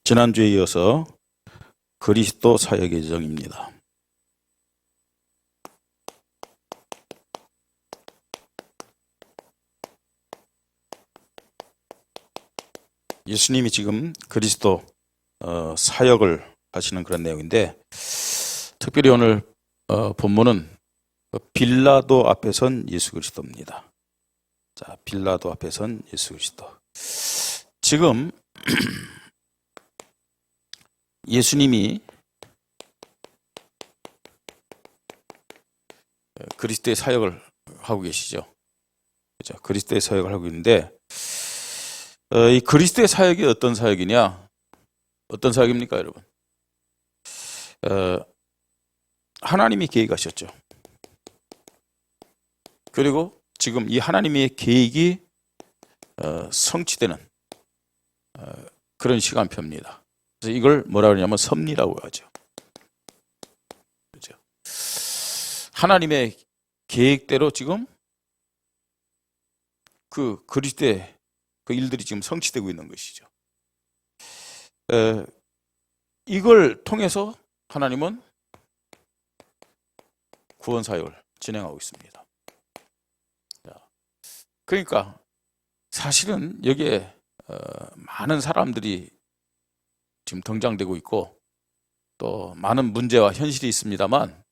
지난주에 이어서 그리스도 사역의 여정입니다. 예수님이 지금 그리스도 사역을 하시는 그런 내용인데, 특별히 오늘 본문은 빌라도 앞에 선 예수 그리스도입니다. 자, 빌라도 앞에 선 예수 그리스도. 지금 예수님이 그리스도의 사역을 하고 계시죠. 그렇죠? 그리스도의 사역을 하고 있는데, 이 그리스도의 사역이 어떤 사역이냐? 어떤 사역입니까, 여러분? 하나님이 계획하셨죠. 그리고 지금 이 하나님의 계획이 성취되는 그런 시간표입니다. 그래서 이걸 뭐라 그러냐면 섭리라고 하죠. 그렇죠? 하나님의 계획대로 지금 그 그리스도의 그 일들이 지금 성취되고 있는 것이죠. 이걸 통해서 하나님은 구원 사역을 진행하고 있습니다. 그러니까 사실은 여기에 많은 사람들이 지금 등장되고 있고 또 많은 문제와 현실이 있습니다만,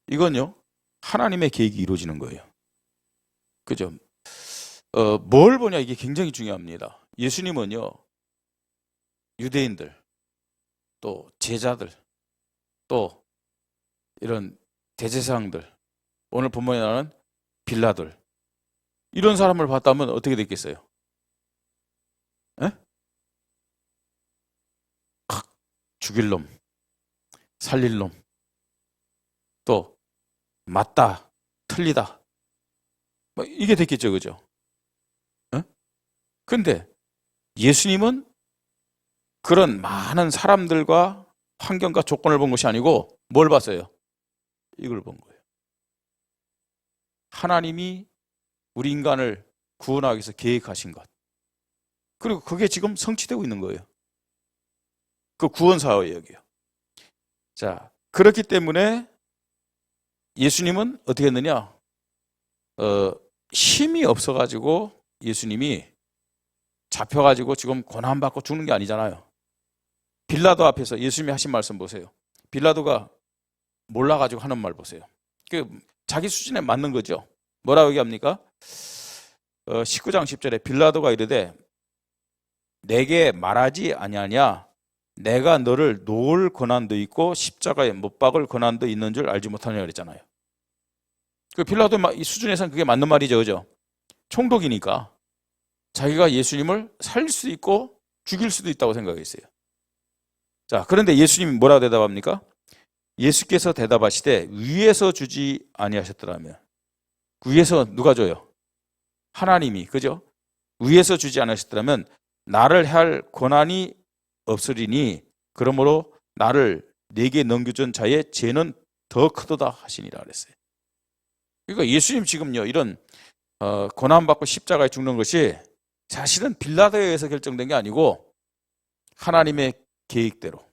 이건요 하나님의 계획이 이루어지는 거예요. 그죠? 뭘 보냐, 이게 굉장히 중요합니다. 예수님은요 유대인들, 또 제자들, 또 이런 대제사장들, 오늘 본문에 나오는 빌라들, 이런 사람을 봤다면 어떻게 됐겠어요? 죽일 놈, 살릴 놈, 또 맞다, 틀리다, 뭐 이게 됐겠죠, 그죠? 근데 예수님은 그런 많은 사람들과 환경과 조건을 본 것이 아니고 뭘 봤어요? 이걸 본 거예요. 하나님이 우리 인간을 구원하기 위해서 계획하신 것, 그리고 그게 지금 성취되고 있는 거예요. 그 구원 사역이에요. 자, 그렇기 때문에 예수님은 어떻게 했느냐? 힘이 없어가지고 예수님이 잡혀가지고 지금 고난받고 죽는 게 아니잖아요. 빌라도 앞에서 예수님이 하신 말씀 보세요. 빌라도가 몰라가지고 하는 말 보세요. 자기 수준에 맞는 거죠. 뭐라고 얘기합니까? 19장 10절에 빌라도가 이르되 내게 말하지 아니하냐? 내가 너를 놓을 권한도 있고 십자가에 못 박을 권한도 있는 줄 알지 못하냐 그랬잖아요. 그 빌라도 이 수준에서는 그게 맞는 말이죠, 그죠? 총독이니까 자기가 예수님을 살릴 수도 있고 죽일 수도 있다고 생각했어요. 자, 그런데 예수님이 뭐라고 대답합니까? 예수께서 대답하시되 위에서 주지 아니하셨더라면, 위에서 누가 줘요? 하나님이, 그죠? 위에서 주지 않으셨더라면 나를 할 권한이 없으리니 그러므로 나를 내게 넘겨준 자의 죄는 더 크도다 하시니라 그랬어요. 그러니까 예수님 지금요 이런 고난받고 십자가에 죽는 것이 사실은 빌라도에 의해서 결정된 게 아니고 하나님의 계획대로,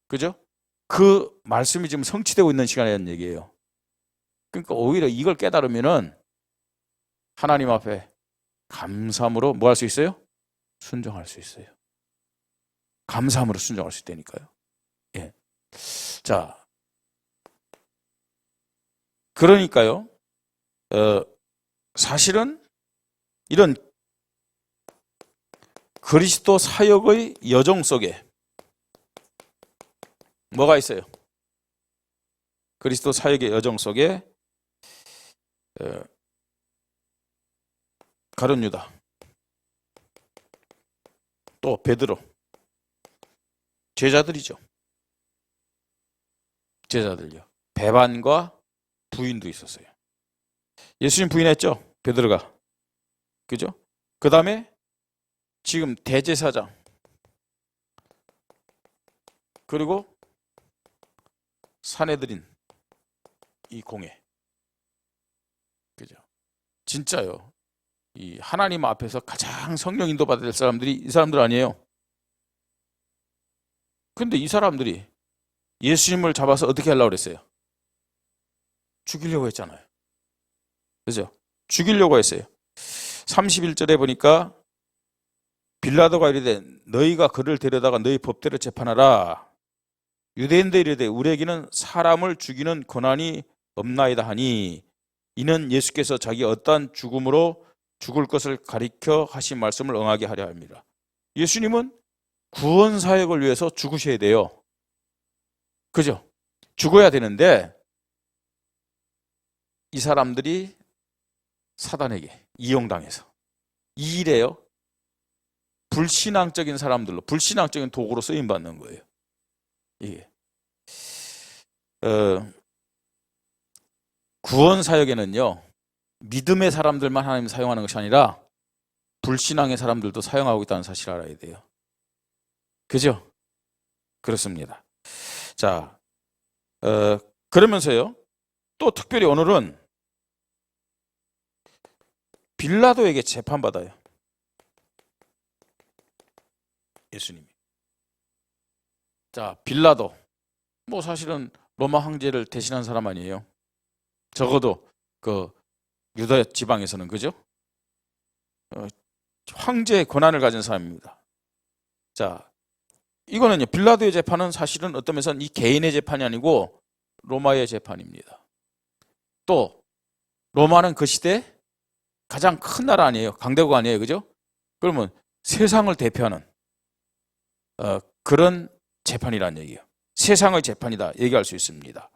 그죠? 그 말씀이 지금 성취되고 있는 시간이라는 얘기예요. 그러니까 오히려 이걸 깨달으면은 하나님 앞에 감사함으로 뭐 할 수 있어요? 순종할 수 있어요. 감사함으로 순종할 수 있다니까요. 예. 자, 그러니까요, 사실은 이런 그리스도 사역의 여정 속에 뭐가 있어요? 그리스도 사역의 여정 속에 가룟 유다, 또 베드로, 제자들이죠. 제자들요. 배반과 부인도 있었어요. 예수님 부인했죠, 베드로가. 그죠? 그 다음에 지금 대제사장, 그리고 사내들인 이 공회. 그죠? 진짜요. 이 하나님 앞에서 가장 성령 인도받아야 될 사람들이 이 사람들 아니에요? 근데 이 사람들이 예수님을 잡아서 어떻게 하려고 그랬어요? 죽이려고 했잖아요. 그죠? 죽이려고 했어요. 31절에 보니까 빌라도가 이르되 너희가 그를 데려다가 너희 법대로 재판하라. 유대인들이 이르되 우리에게는 사람을 죽이는 권한이 없나이다 하니 이는 예수께서 자기 어떠한 죽음으로 죽을 것을 가리켜 하신 말씀을 응하게 하려 합니다. 예수님은 구원 사역을 위해서 죽으셔야 돼요. 그죠? 죽어야 되는데 이 사람들이 사단에게 이용당해서 이 일에요. 불신앙적인 사람들로, 불신앙적인 도구로 쓰임받는 거예요. 이게. 구원 사역에는요, 믿음의 사람들만 하나님 사용하는 것이 아니라 불신앙의 사람들도 사용하고 있다는 사실을 알아야 돼요. 그죠? 그렇습니다. 자, 그러면서요, 또 특별히 오늘은 빌라도에게 재판받아요. 예수님이. 자, 빌라도. 뭐 사실은 로마 황제를 대신한 사람 아니에요. 적어도 그 유다 지방에서는, 그죠? 황제의 권한을 가진 사람입니다. 자, 이거는요, 빌라도의 재판은 사실은 어떤 면에서는 이 개인의 재판이 아니고 로마의 재판입니다. 또 로마는 그 시대 가장 큰 나라 아니에요. 강대국 아니에요. 그죠? 그러면 세상을 대표하는 그런 재판이라는 얘기예요. 세상의 재판이다 얘기할 수 있습니다.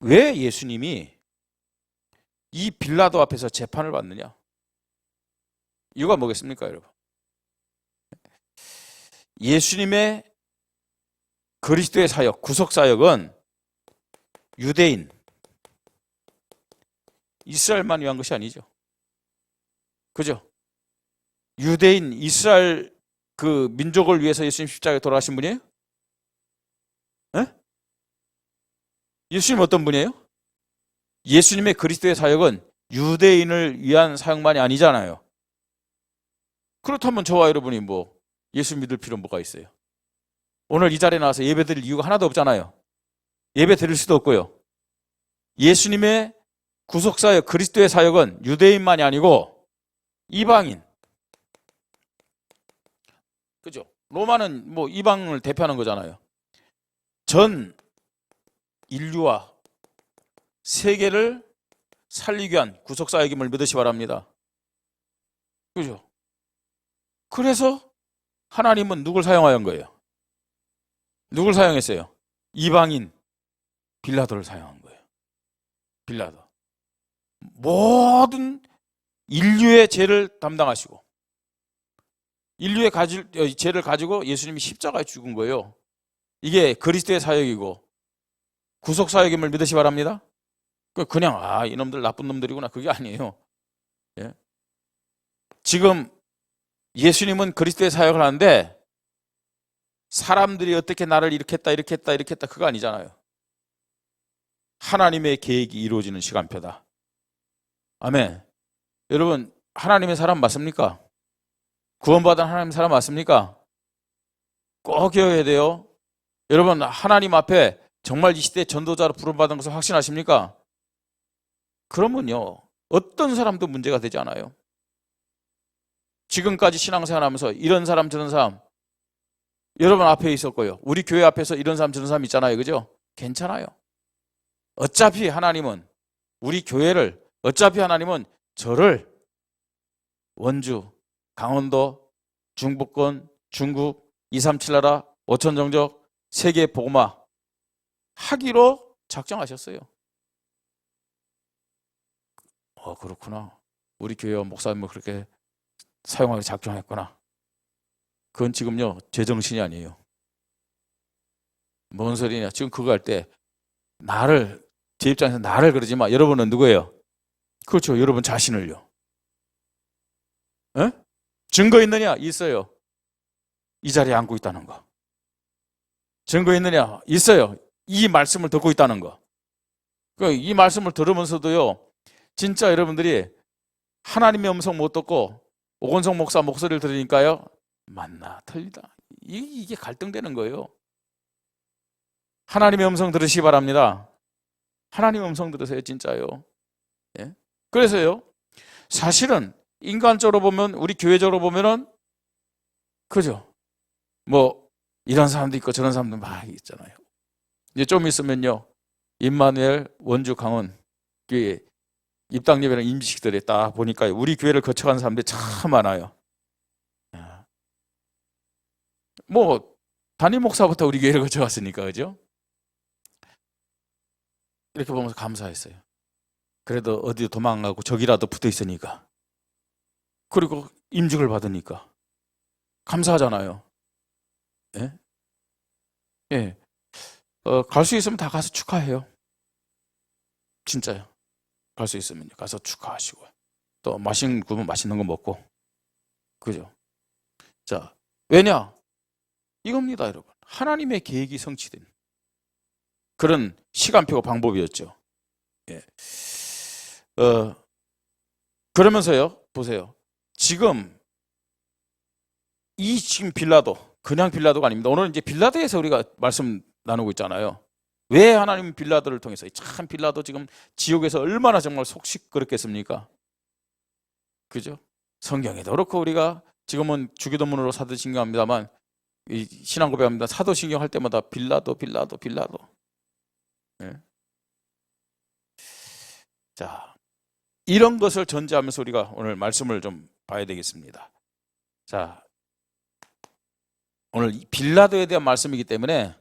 왜 예수님이 이 빌라도 앞에서 재판을 받느냐? 이유가 뭐겠습니까, 여러분? 예수님의 그리스도의 사역, 구속 사역은 유대인, 이스라엘만 위한 것이 아니죠. 그죠? 유대인, 이스라엘 그 민족을 위해서 예수님 십자가에 돌아가신 분이에요? 에? 예수님 어떤 분이에요? 예수님의 그리스도의 사역은 유대인을 위한 사역만이 아니잖아요. 그렇다면 저와 여러분이 뭐 예수 믿을 필요 뭐가 있어요? 오늘 이 자리에 나와서 예배 드릴 이유가 하나도 없잖아요. 예배 드릴 수도 없고요. 예수님의 구속사역, 그리스도의 사역은 유대인만이 아니고 이방인. 그죠? 로마는 뭐 이방을 대표하는 거잖아요. 전 인류와 세계를 살리기 위한 구속사역임을 믿으시 바랍니다. 그죠? 그래서 하나님은 누굴 사용하는 거예요? 누굴 사용했어요? 이방인 빌라도를 사용한 거예요. 빌라도. 모든 인류의 죄를 담당하시고 인류의 죄를 가지고 예수님이 십자가에 죽은 거예요. 이게 그리스도의 사역이고 구속 사역임을 믿으시 바랍니다. 그냥 이놈들 나쁜 놈들이구나, 그게 아니에요. 예? 지금 예수님은 그리스도의 사역을 하는데 사람들이 어떻게 나를 이렇게 했다 그거 아니잖아요. 하나님의 계획이 이루어지는 시간표다. 아멘. 여러분, 하나님의 사람 맞습니까? 구원받은 하나님의 사람 맞습니까? 꼭 기억해야 돼요. 여러분, 하나님 앞에 정말 이 시대에 전도자로 부름받은 것을 확신하십니까? 그러면요, 어떤 사람도 문제가 되지 않아요. 지금까지 신앙생활하면서 이런 사람 저런 사람 여러분 앞에 있었고요. 우리 교회 앞에서 이런 사람 저런 사람 있잖아요. 그죠? 괜찮아요. 어차피 하나님은 우리 교회를, 어차피 하나님은 저를 원주, 강원도, 중부권, 중국, 237 나라, 5천 정적, 세계 복음화 하기로 작정하셨어요. 그렇구나. 우리 교회와 목사님을 그렇게 사용하기 작정했구나. 그건 지금요, 제정신이 아니에요. 뭔 소리냐. 지금 그거 할 때 제 입장에서 나를 그러지 마. 여러분은 누구예요? 그렇죠. 여러분 자신을요. 에? 증거 있느냐? 있어요. 이 자리에 앉고 있다는 거. 증거 있느냐? 있어요. 이 말씀을 듣고 있다는 거. 이 말씀을 들으면서도요, 진짜 여러분들이 하나님의 음성 못 듣고 오건성 목사 목소리를 들으니까요, 맞나 틀리다. 이게 갈등되는 거예요. 하나님의 음성 들으시기 바랍니다. 하나님의 음성 들으세요, 진짜요. 예? 그래서요, 사실은 인간적으로 보면, 우리 교회적으로 보면은, 그죠? 뭐, 이런 사람도 있고 저런 사람도 막 있잖아요. 이제 좀 있으면요, 임마누엘, 원주, 강원, 입당 예배랑 임시식들에 딱 보니까 우리 교회를 거쳐간 사람들이 참 많아요. 뭐, 담임 목사부터 우리 교회를 거쳐갔으니까, 그죠? 이렇게 보면서 감사했어요. 그래도 어디 도망가고 저기라도 붙어 있으니까. 그리고 임직을 받으니까. 감사하잖아요. 예? 예. 갈 수 있으면 다 가서 축하해요. 진짜요. 갈 수 있으면 가서 축하하시고. 또 맛있는 거 먹고. 그죠? 자, 왜냐? 이겁니다, 여러분. 하나님의 계획이 성취된 그런 시간표가 방법이었죠. 예. 그러면서요, 보세요. 지금 빌라도, 그냥 빌라도가 아닙니다. 오늘 이제 빌라도에서 우리가 말씀 나누고 있잖아요. 왜 하나님은 빌라도를 통해서, 참 빌라도 지금 지옥에서 얼마나 정말 속시끄럽겠습니까? 그죠? 성경에도 그렇고 우리가 지금은 주기도문으로 사도신경합니다만, 이 신앙 고백합니다. 사도신경 할 때마다 빌라도. 예. 자, 이런 것을 전제하면서 우리가 오늘 말씀을 좀 봐야 되겠습니다. 자, 오늘 빌라도에 대한 말씀이기 때문에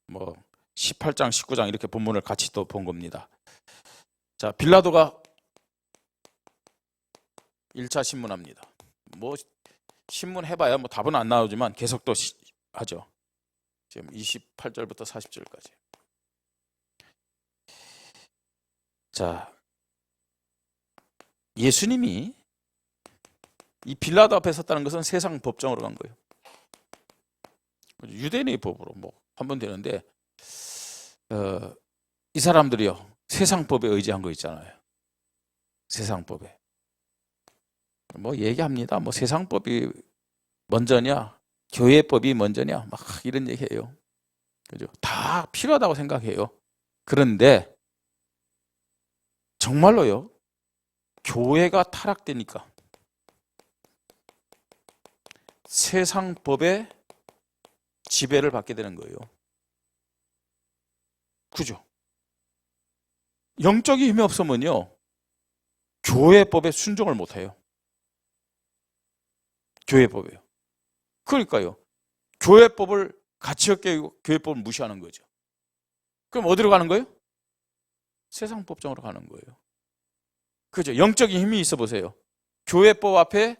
뭐 18장, 19장 이렇게 본문을 같이 또 본 겁니다. 자, 빌라도가 1차 신문합니다. 뭐 신문 해봐야 뭐 답은 안 나오지만 계속 또 하죠. 지금 28절부터 40절까지. 자, 예수님이 이 빌라도 앞에 섰다는 것은 세상 법정으로 간 거예요. 유대인의 법으로 뭐 하면 되는데, 이 사람들이요, 세상 법에 의지한 거 있잖아요. 세상 법에. 뭐 얘기합니다. 뭐 세상 법이 먼저냐, 교회 법이 먼저냐, 막 이런 얘기해요. 그죠? 다 필요하다고 생각해요. 그런데 정말로요, 교회가 타락되니까 세상 법의 지배를 받게 되는 거예요. 그죠? 영적인 힘이 없으면요, 교회법에 순종을 못해요. 교회법이에요. 그러니까요, 교회법을 가치 없게 여기고 교회법을 무시하는 거죠. 그럼 어디로 가는 거예요? 세상 법정으로 가는 거예요. 그죠? 영적인 힘이 있어 보세요. 교회법 앞에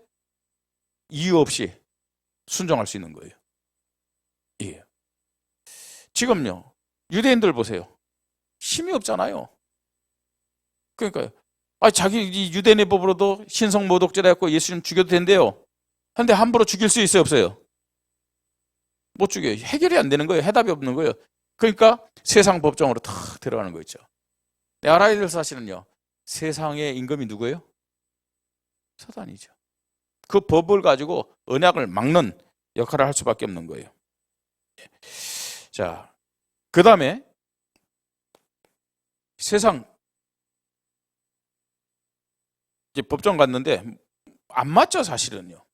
이유 없이 순종할 수 있는 거예요. 예. 지금요, 유대인들 보세요. 힘이 없잖아요. 그러니까요, 자기 유대인의 법으로도 신성 모독죄라 했고 예수님 죽여도 된대요. 근데 함부로 죽일 수 있어요, 없어요? 못 죽여요. 해결이 안 되는 거예요. 해답이 없는 거예요. 그러니까 세상 법정으로 탁 들어가는 거 있죠. 알아야 될 사실은요, 세상의 임금이 누구예요? 사단이죠. 그 법을 가지고 언약을 막는 역할을 할 수밖에 없는 거예요. 자, 그 다음에 세상 이제 법정 갔는데 안 맞죠, 사실은요.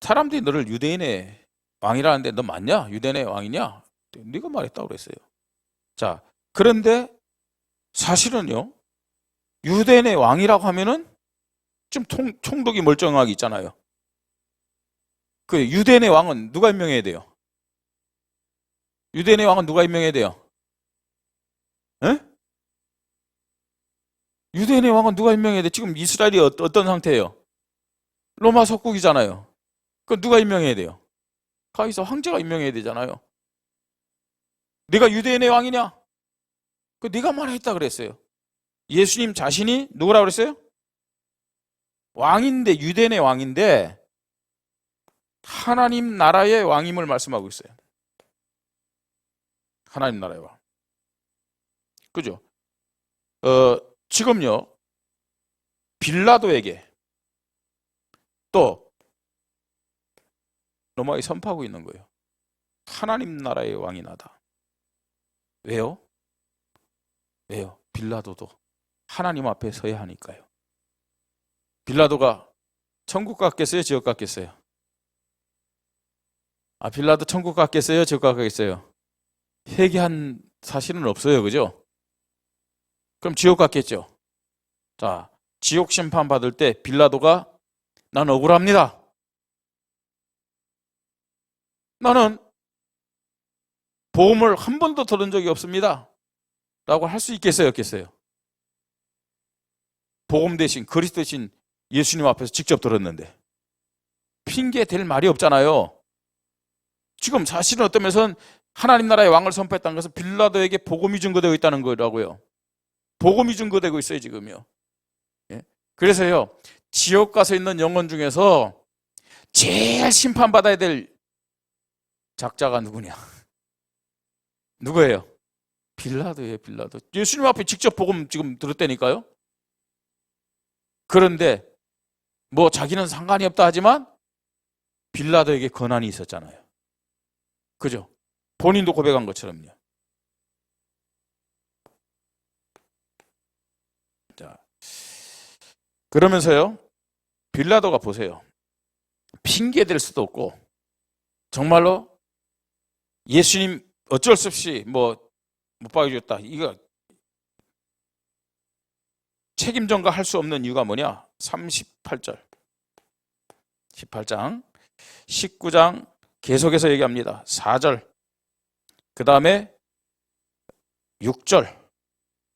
사람들이 너를 유대인의 왕이라는데 너 맞냐? 유대인의 왕이냐? 네가 말했다고 그랬어요. 자, 그런데 사실은요, 유대인의 왕이라고 하면은 좀 총독이 멀쩡하게 있잖아요. 그 유대인의 왕은 누가 임명해야 돼요? 유대인의 왕은 누가 임명해야 돼요? 에? 유대인의 왕은 누가 임명해야 돼? 지금 이스라엘이 어떤 상태예요? 로마 속국이잖아요. 그 누가 임명해야 돼요? 가이사 황제가 임명해야 되잖아요. 네가 유대인의 왕이냐? 그 네가 말했다 그랬어요. 예수님 자신이 누구라고 그랬어요? 왕인데, 유대인의 왕인데 하나님 나라의 왕임을 말씀하고 있어요. 하나님 나라의 왕. 그죠? 지금요, 빌라도에게 또 로마에 선포하고 있는 거예요. 하나님 나라의 왕이 나다. 왜요? 왜요? 빌라도도 하나님 앞에 서야 하니까요. 빌라도가 천국 갔겠어요? 지옥 갔겠어요? 빌라도 천국 갔겠어요? 지옥 갔겠어요? 회개한 사실은 없어요. 그죠? 그럼 지옥 갔겠죠? 자, 지옥 심판 받을 때 빌라도가 난 억울합니다. 나는 복음을 한 번도 들은 적이 없습니다. 라고 할 수 있겠어요? 없겠어요? 복음 대신 그리스도 대신 예수님 앞에서 직접 들었는데 핑계 댈 말이 없잖아요. 지금 사실은 어떤 면에서는 하나님 나라의 왕을 선포했다는 것은 빌라도에게 복음이 증거되고 있다는 거라고요. 복음이 증거되고 있어요 지금요. 예? 그래서요 지옥 가서 있는 영혼 중에서 제일 심판받아야 될 작자가 누구냐? 누구예요? 빌라도예요. 빌라도. 예수님 앞에 직접 복음 지금 들었다니까요. 그런데 뭐 자기는 상관이 없다 하지만 빌라도에게 권한이 있었잖아요. 그죠? 본인도 고백한 것처럼요. 자, 그러면서요 빌라도가 보세요. 핑계 댈 수도 없고 정말로 예수님 어쩔 수 없이 못 박여줬다. 이거 책임 전가할 수 없는 이유가 뭐냐? 38절 18장 19장 계속해서 얘기합니다. 4절 그 다음에 6절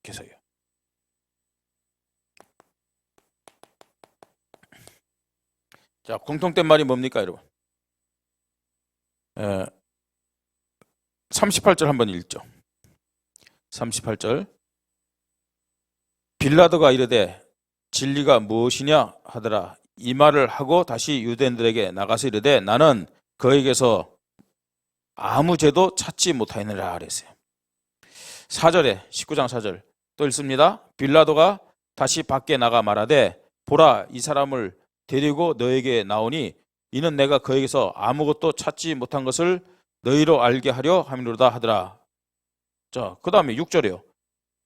계속해요. 자, 공통된 말이 뭡니까 여러분? 38절 한번 읽죠. 38절 빌라도가 이르되 진리가 무엇이냐 하더라. 이 말을 하고 다시 유대인들에게 나가서 이르되 나는 그에게서 아무 죄도 찾지 못하느니라 그랬어요. 4절에 19장 4절 또 읽습니다. 빌라도가 다시 밖에 나가 말하되 보라 이 사람을 데리고 너에게 나오니 이는 내가 그에게서 아무것도 찾지 못한 것을 너희로 알게 하려 함이로다 하더라. 자, 그 다음에 6절이요.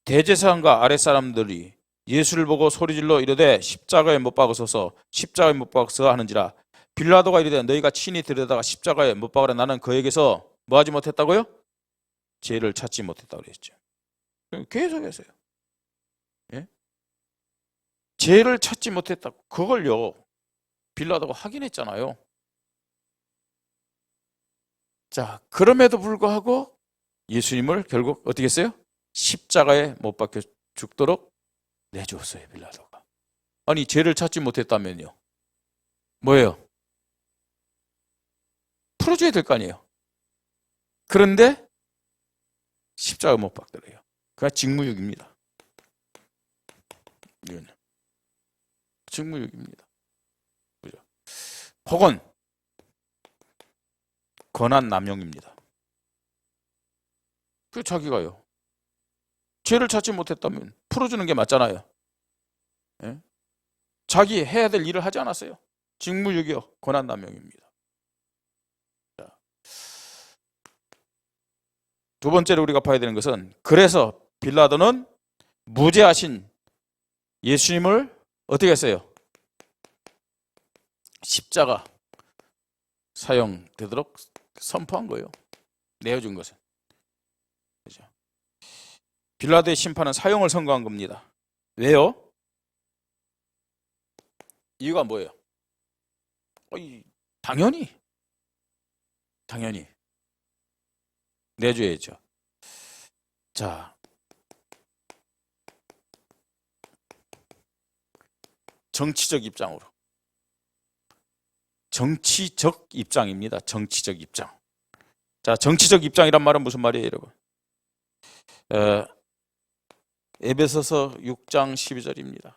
대제사장과 아랫사람들이 예수를 보고 소리질러 이르되 십자가에 못 박으소서 십자가에 못 박으소서 하는지라. 빌라도가 이르되 너희가 친히 들여다가 십자가에 못 박으라. 나는 그에게서 뭐 하지 못했다고요? 죄를 찾지 못했다고 그랬죠. 계속해서요. 예? 죄를 찾지 못했다고. 그걸요 빌라도가 확인했잖아요. 자, 그럼에도 불구하고 예수님을 결국 어떻게 했어요? 십자가에 못 박혀 죽도록 내주었어요. 빌라도가. 아니 죄를 찾지 못했다면요 뭐예요? 풀어줘야 될 거 아니에요. 그런데 십자가에 못 박더래요. 그가 직무유기입니다. 이건 직무유기입니다. 그죠? 혹은 권한 남용입니다. 그 자기가요 죄를 찾지 못했다면 풀어주는 게 맞잖아요. 예? 자기 해야 될 일을 하지 않았어요. 직무유기요 권한 남용입니다. 자, 두 번째로 우리가 봐야 되는 것은 그래서 빌라도는 무죄하신 예수님을 어떻게 했어요? 십자가 사용되도록 선포한 거예요. 내어준 것은. 그죠? 빌라도의 심판은 사형을 선고한 겁니다. 왜요? 이유가 뭐예요? 당연히 내줘야죠. 자, 정치적 입장으로. 정치적 입장입니다. 정치적 입장. 자, 정치적 입장이란 말은 무슨 말이에요, 여러분? 에베소서 6장 12절입니다.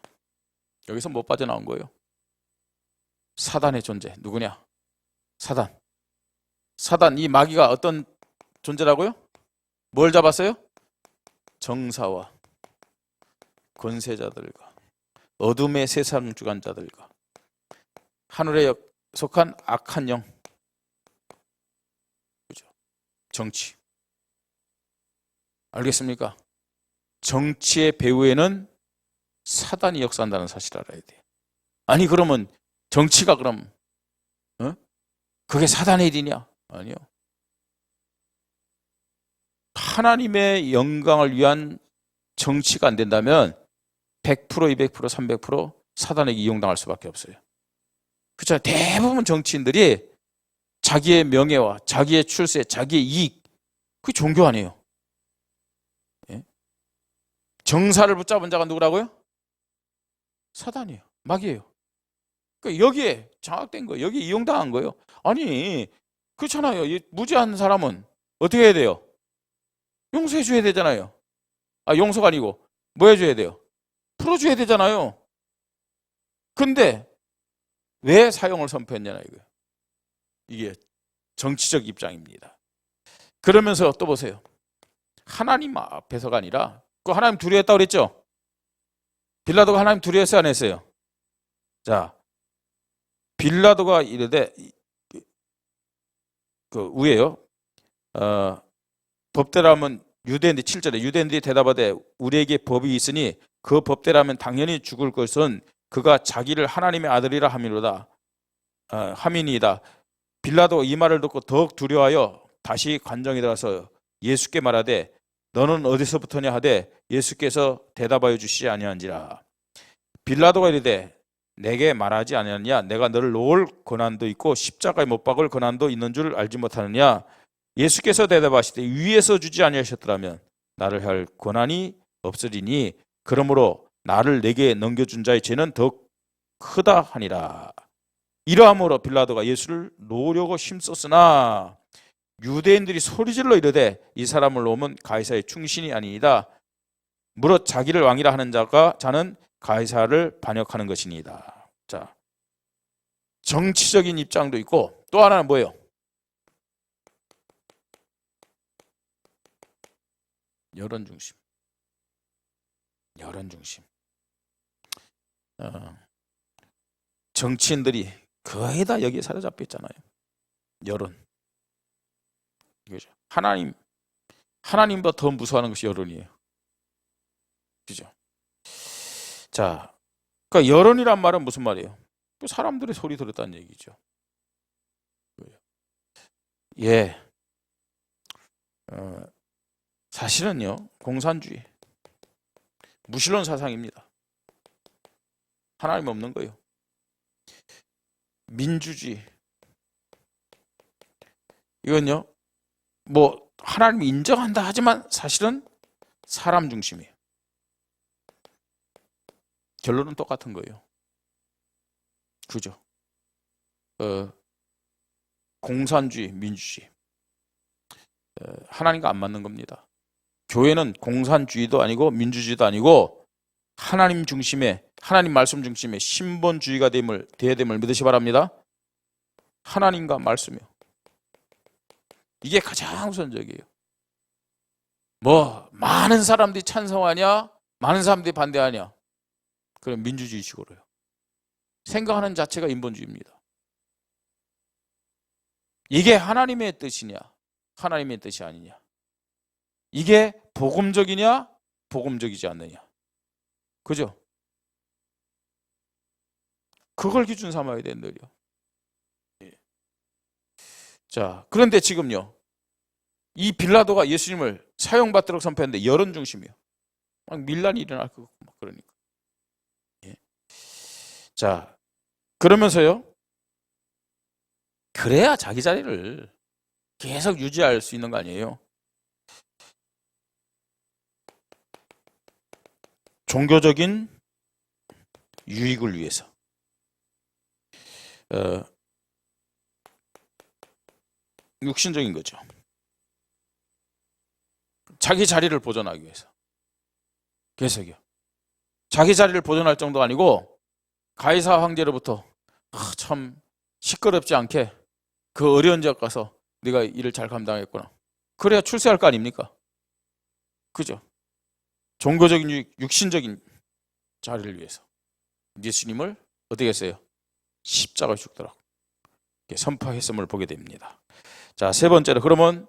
여기서 못 빠져나온 거예요. 사단의 존재. 누구냐? 사단. 이 마귀가 어떤 존재라고요? 뭘 잡았어요? 정사와 권세자들과 어둠의 세상 주관자들과 하늘에 속한 악한 영, 정치. 알겠습니까? 정치의 배후에는 사단이 역사한다는 사실을 알아야 돼요. 아니 그러면 정치가 그럼 그게 사단의 일이냐? 아니요. 하나님의 영광을 위한 정치가 안 된다면 100%, 200%, 300% 사단에게 이용당할 수밖에 없어요. 그렇죠? 대부분 정치인들이 자기의 명예와 자기의 출세, 자기의 이익, 그게 종교 아니에요. 예? 정사를 붙잡은 자가 누구라고요? 사단이에요. 마귀예요. 그러니까 여기에 장악된 거예요. 여기에 이용당한 거예요. 아니 그렇잖아요. 이 무지한 사람은 어떻게 해야 돼요? 용서해 줘야 되잖아요. 아, 용서가 아니고 뭐 해줘야 돼요? 풀어줘야 되잖아요. 근데 왜 사형을 선포했냐나 이거예요. 이게 정치적 입장입니다. 그러면서 또 보세요. 하나님 앞에서가 아니라 그 하나님 두려워했다고 그랬죠? 빌라도가 하나님 두려워했어요, 안 했어요? 자, 빌라도가 이르되 그 위에요. 법대로하면 유대인들이 7절에 유대인들이 대답하되 우리에게 법이 있으니 그 법대로하면 당연히 죽을 것은 그가 자기를 하나님의 아들이라 함이니이다. 빌라도가 이 말을 듣고 더욱 두려워하여 다시 관정에 들어가서 예수께 말하되 너는 어디서부터냐 하되 예수께서 대답하여 주시지 아니한지라. 빌라도가 이르되 내게 말하지 아니하느냐 내가 너를 놓을 권한도 있고 십자가에 못 박을 권한도 있는 줄 알지 못하느냐. 예수께서 대답하시되 위에서 주지 아니하셨더라면 나를 할 권한이 없으리니 그러므로 나를 내게 넘겨준 자의 죄는 더 크다 하니라. 이러함으로 빌라도가 예수를 놓으려고 힘썼으나 유대인들이 소리질러 이르되 이 사람을 놓으면 가이사의 충신이 아니이다. 무릇 자기를 왕이라 하는 자는 가이사를 반역하는 것이니이다. 자, 정치적인 입장도 있고 또 하나는 뭐예요? 여론 중심. 여론 중심. 정치인들이 거의 다 여기에 사로잡혀 있잖아요. 여론. 그죠? 하나님보다 더 무서워하는 것이 여론이에요. 그죠? 자, 그러니까 여론이란 말은 무슨 말이에요? 사람들의 소리 들었다는 얘기죠. 예. 사실은요, 공산주의, 무신론 사상입니다. 하나님 없는 거예요. 민주주의, 이건요, 뭐 하나님이 인정한다 하지만 사실은 사람 중심이에요. 결론은 똑같은 거예요. 그죠? 공산주의, 민주주의, 하나님과 안 맞는 겁니다. 교회는 공산주의도 아니고 민주주의도 아니고 하나님 중심의, 하나님 말씀 중심의 신본주의가 되어야 됨을 믿으시 바랍니다. 하나님과 말씀이요. 이게 가장 우선적이에요. 뭐 많은 사람들이 찬성하냐, 많은 사람들이 반대하냐, 그럼 민주주의식으로요. 생각하는 자체가 인본주의입니다. 이게 하나님의 뜻이냐, 하나님의 뜻이 아니냐, 이게 복음적이냐, 복음적이지 않느냐, 그죠? 그걸 기준 삼아야 된다요. 자, 그런데 지금요, 이 빌라도가 예수님을 사형받도록 선포했는데 여론 중심이요. 막 밀란이 일어날 거고 막 그러니까. 예. 자, 그러면서요, 그래야 자기 자리를 계속 유지할 수 있는 거 아니에요? 종교적인 유익을 위해서. 육신적인 거죠. 자기 자리를 보존하기 위해서. 계속이요. 자기 자리를 보존할 정도가 아니고 가이사 황제로부터 참 시끄럽지 않게 그 어려운 지역 가서 네가 일을 잘 감당했구나. 그래야 출세할 거 아닙니까? 그죠? 종교적인 유익, 육신적인 자리를 위해서 예수님을 어떻게 했어요? 십자가에 죽도록 선포했음을 보게 됩니다. 자, 세 번째로, 그러면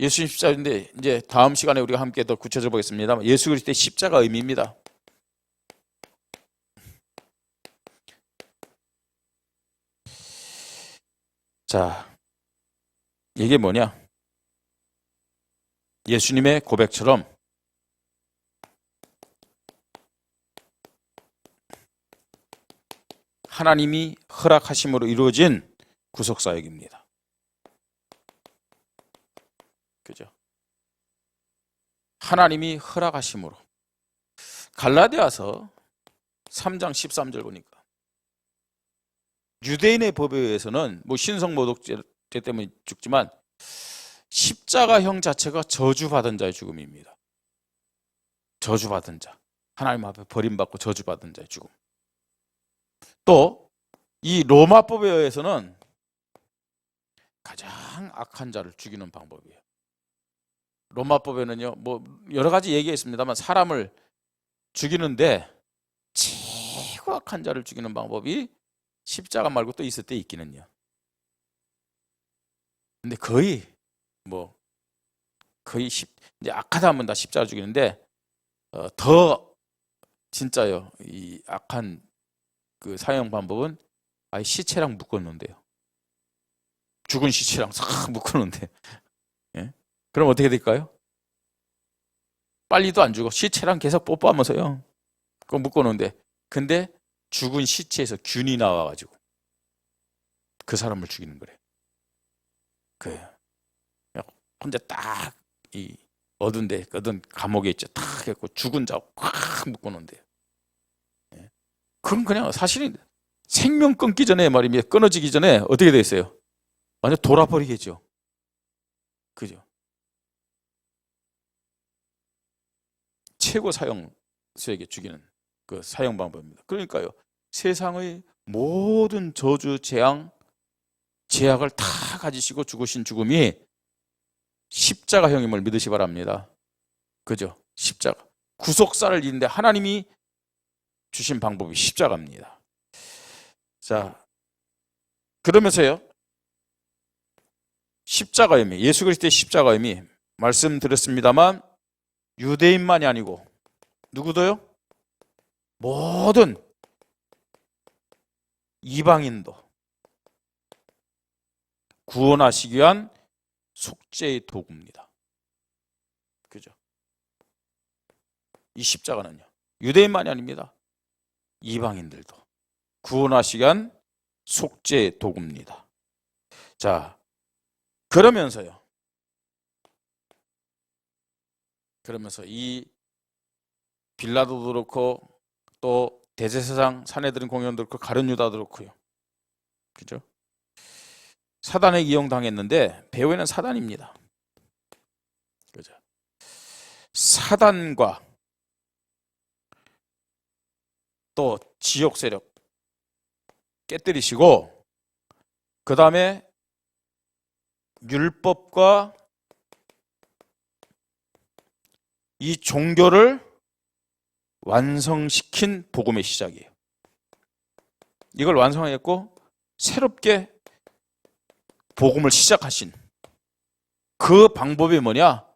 예수님 십자가인데 이제 다음 시간에 우리가 함께 더 구체적으로 보겠습니다. 예수 그리스도의 십자가 의미입니다. 자, 이게 뭐냐? 예수님의 고백처럼 하나님이 허락하심으로 이루어진 구속사역입니다. 그죠? 하나님이 허락하심으로. 갈라디아서 3장 13절 보니까 유대인의 법에 의해서는 뭐 신성모독죄 때문에 죽지만 십자가형 자체가 저주받은 자의 죽음입니다. 저주받은 자. 하나님 앞에 버림받고 저주받은 자의 죽음. 또 이 로마법에 의해서는 가장 악한 자를 죽이는 방법이에요. 로마법에는요, 뭐 여러 가지 얘기가 있습니다만 사람을 죽이는데 최고 악한 자를 죽이는 방법이 십자가 말고 또 있을 때 있기는요. 근데 거의 이제 악하다 하면 다 십자가 죽이는데 더 진짜요. 이 악한 그 사형 방법은 아예 시체랑 묶어놓는데요. 죽은 시체랑 싹 묶어놓는데. 예? 그럼 어떻게 될까요? 빨리도 안 죽어. 시체랑 계속 뽀뽀하면서요. 그거 묶어놓는데. 근데 죽은 시체에서 균이 나와가지고 그 사람을 죽이는 거래요. 혼자 딱 이 어두운 감옥에 있죠. 딱 해갖고 죽은 자 꽉 묶어놓는데요. 예? 그럼 그냥 사실은 생명 끊기 전에 말입니다. 끊어지기 전에 어떻게 돼 있어요? 완전 돌아버리겠죠. 그죠? 최고 사형수에게 죽이는 그 사형 방법입니다. 그러니까요, 세상의 모든 저주, 재앙, 제약을 다 가지시고 죽으신 죽음이 십자가형임을 믿으시 바랍니다. 그죠? 십자가. 구속사를 이는데 하나님이 주신 방법이 십자가입니다. 자, 그러면서요, 십자가의 의미, 예수 그리스도의 십자가의 의미 말씀드렸습니다만 유대인만이 아니고 누구도요? 모든 이방인도 구원하시기 위한 속죄의 도구입니다. 그죠? 이 십자가는요, 유대인만이 아닙니다. 이방인들도 구원하시기 위한 속죄의 도구입니다. 자, 그러면서 이 빌라도도 그렇고 또 대제사장 사내들은 공연도 그렇고 가룟 유다도 그렇고요. 그죠? 사단에게 이용당했는데 배후에는 사단입니다. 그죠? 사단과 또 지옥 세력 깨뜨리시고 그 다음에 율법과 이 종교를 완성시킨 복음의 시작이에요. 이걸 완성했고 새롭게 복음을 시작하신 그 방법이 뭐냐?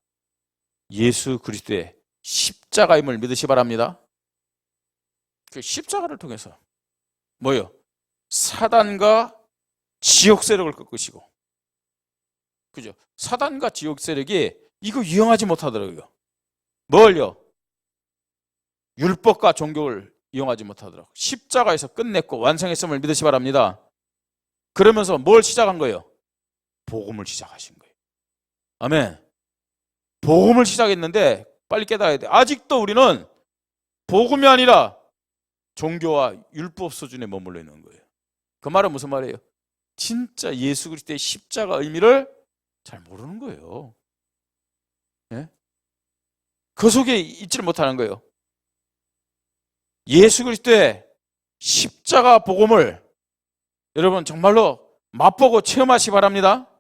예수 그리스도의 십자가임을 믿으시 바랍니다. 그 십자가를 통해서 뭐예요? 사단과 지옥 세력을 꺾으시고, 그죠? 사단과 지옥 세력이 이거 이용하지 못하더라고요. 뭘요? 율법과 종교를 이용하지 못하더라고요. 십자가에서 끝냈고 완성했음을 믿으시 바랍니다. 그러면서 뭘 시작한 거예요? 복음을 시작하신 거예요. 아멘. 복음을 시작했는데 빨리 깨달아야 돼. 아직도 우리는 복음이 아니라 종교와 율법 수준에 머물러 있는 거예요. 그 말은 무슨 말이에요? 진짜 예수 그리스도의 십자가 의미를 잘 모르는 거예요. 네? 그 속에 있지를 못하는 거예요. 예수 그리스도의 십자가 복음을 여러분 정말로 맛보고 체험하시기 바랍니다.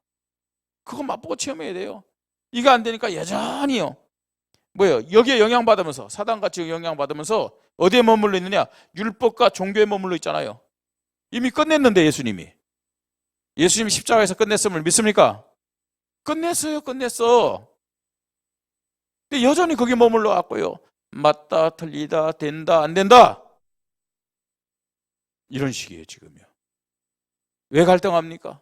그거 맛보고 체험해야 돼요. 이거 안 되니까 여전히요. 뭐예요? 여기에 영향받으면서 사단같이 영향받으면서 어디에 머물러 있느냐? 율법과 종교에 머물러 있잖아요. 이미 끝냈는데 예수님이 십자가에서 끝냈음을 믿습니까? 끝냈어요. 끝냈어. 근데 여전히 거기 머물러 왔고요. 맞다, 틀리다, 된다, 안 된다. 이런 식이에요, 지금요. 왜 갈등합니까?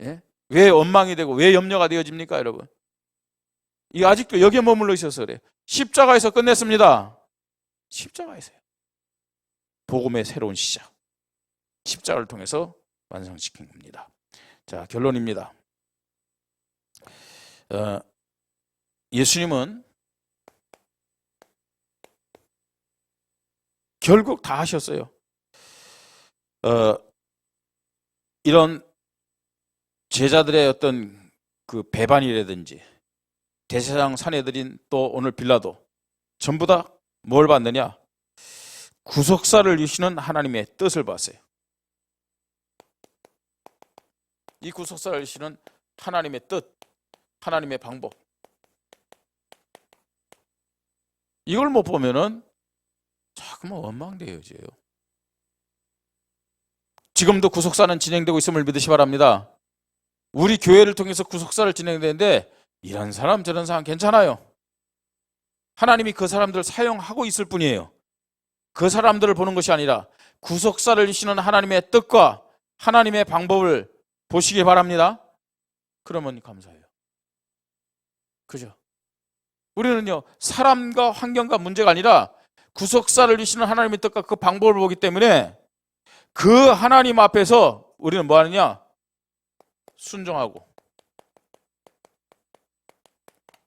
예? 왜 원망이 되고 왜 염려가 되어집니까, 여러분? 이 아직도 여기에 머물러 있어서 그래. 십자가에서 끝냈습니다. 십자가에서요. 복음의 새로운 시작. 십자가를 통해서 완성시킨 겁니다. 자, 결론입니다. 예수님은 결국 다 하셨어요. 이런 제자들의 어떤 그 배반이라든지 대제사장 사내들인 또 오늘 빌라도 전부 다 뭘 봤느냐? 구속사를 이루시는 하나님의 뜻을 봤어요. 이 구속사를 이루시는 하나님의 뜻, 하나님의 방법. 이걸 못 보면은 자꾸만 원망되어져요. 지금도 구속사는 진행되고 있음을 믿으시 바랍니다. 우리 교회를 통해서 구속사를 진행되는데 이런 사람 저런 사람 괜찮아요. 하나님이 그 사람들을 사용하고 있을 뿐이에요. 그 사람들을 보는 것이 아니라 구속사를 이루시는 하나님의 뜻과 하나님의 방법을 보시기 바랍니다. 그러면 감사해요. 그죠? 우리는요, 사람과 환경과 문제가 아니라 구속사를 이루시는 하나님의 뜻과 그 방법을 보기 때문에 그 하나님 앞에서 우리는 뭐 하느냐? 순종하고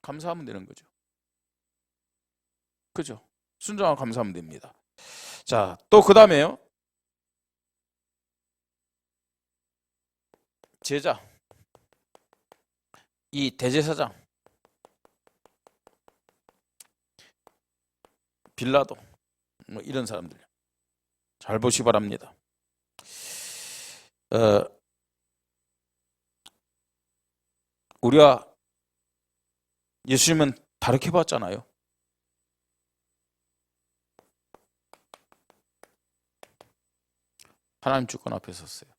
감사하면 되는 거죠. 그죠? 순종하고 감사하면 됩니다. 자, 또 그 다음에요. 제자, 이 대제사장, 빌라도, 뭐 이런 사람들 잘 보시기 바랍니다. 우리가 예수님은 다르게 봤잖아요. 하나님 주권 앞에 섰어요.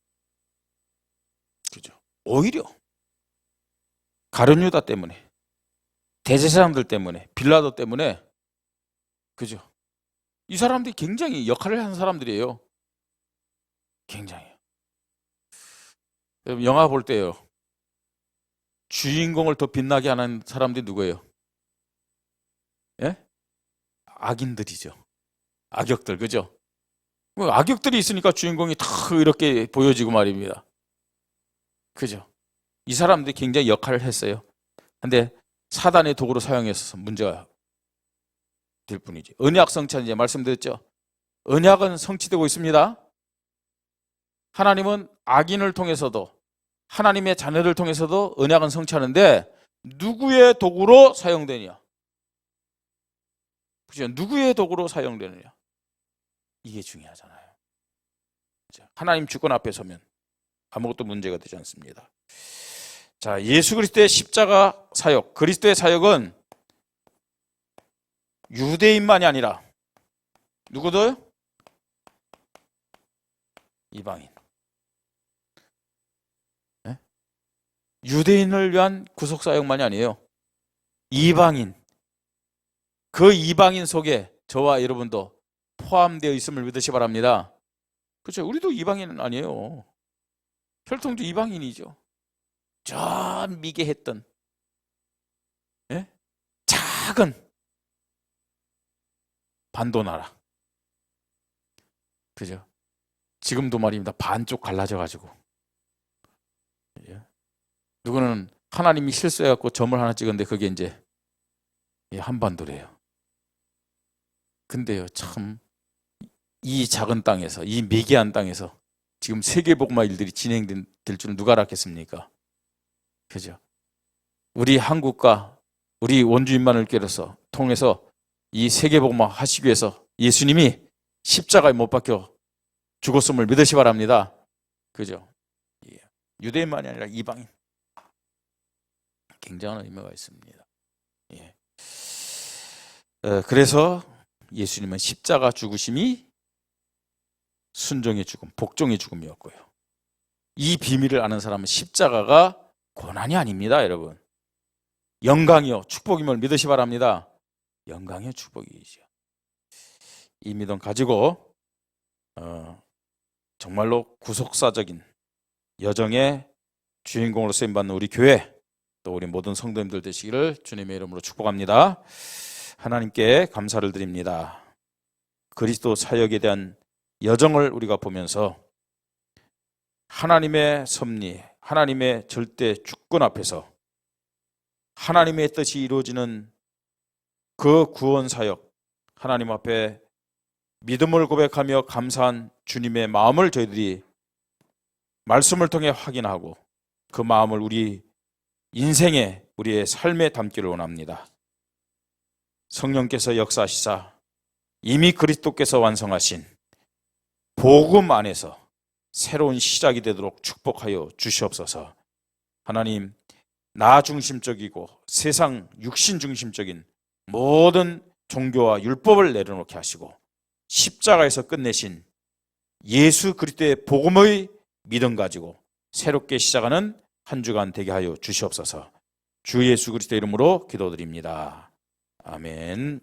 그죠? 오히려 가룟 유다 때문에, 대제사장들 때문에, 빌라도 때문에, 그죠? 이 사람들이 굉장히 역할을 하는 사람들이에요. 굉장히. 여러분 영화 볼 때요, 주인공을 더 빛나게 하는 사람들이 누구예요? 예? 악인들이죠. 악역들, 그죠? 악역들이 있으니까 주인공이 다 이렇게 보여지고 말입니다. 그죠? 이 사람들이 굉장히 역할을 했어요. 근데 사단의 도구로 사용해서 문제가 될 뿐이지. 언약 성취는 이제 말씀드렸죠. 언약은 성취되고 있습니다. 하나님은 악인을 통해서도 하나님의 자녀를 통해서도 언약은 성취하는데 누구의 도구로 사용되느냐? 그죠? 누구의 도구로 사용되느냐? 이게 중요하잖아요. 하나님 주권 앞에 서면 아무것도 문제가 되지 않습니다. 자, 예수 그리스도의 십자가 사역, 그리스도의 사역은 유대인만이 아니라 누구도요? 이방인. 네? 유대인을 위한 구속 사역만이 아니에요. 이방인. 그 이방인 속에 저와 여러분도 포함되어 있음을 믿으시 바랍니다. 그렇죠? 우리도 이방인은 아니에요. 혈통도 이방인이죠. 저 미개했던 작은 반도 나라. 그죠? 지금도 말입니다. 반쪽 갈라져 가지고. 누구는 하나님이 실수해갖고 점을 하나 찍었는데 그게 이제 한반도래요. 근데요, 참 이 작은 땅에서, 이 미개한 땅에서 지금 세계복음화 일들이 진행될 줄은 누가 알았겠습니까? 그죠? 우리 한국과 우리 원주민만을 통해서 이 세계복음화 하시기 위해서 예수님이 십자가에 못 박혀 죽었음을 믿으시 바랍니다. 그죠? 유대인만이 아니라 이방인. 굉장한 의미가 있습니다. 그래서 예수님은 십자가 죽으심이 순종의 죽음, 복종의 죽음이었고요. 이 비밀을 아는 사람은 십자가가 고난이 아닙니다, 여러분. 영광이요 축복임을 믿으시 바랍니다. 영광이요 축복이죠. 이 믿음 가지고 정말로 구속사적인 여정의 주인공으로 쓰임받는 우리 교회, 또 우리 모든 성도님들 되시기를 주님의 이름으로 축복합니다. 하나님께 감사를 드립니다. 그리스도 사역에 대한 여정을 우리가 보면서 하나님의 섭리, 하나님의 절대 주권 앞에서 하나님의 뜻이 이루어지는 그 구원 사역, 하나님 앞에 믿음을 고백하며 감사한 주님의 마음을 저희들이 말씀을 통해 확인하고 그 마음을 우리 인생에, 우리의 삶에 담기를 원합니다. 성령께서 역사하시사 이미 그리스도께서 완성하신 복음 안에서 새로운 시작이 되도록 축복하여 주시옵소서. 하나님, 나 중심적이고 세상 육신 중심적인 모든 종교와 율법을 내려놓게 하시고 십자가에서 끝내신 예수 그리스도의 복음의 믿음 가지고 새롭게 시작하는 한 주간 되게 하여 주시옵소서. 주 예수 그리스도 이름으로 기도드립니다. 아멘.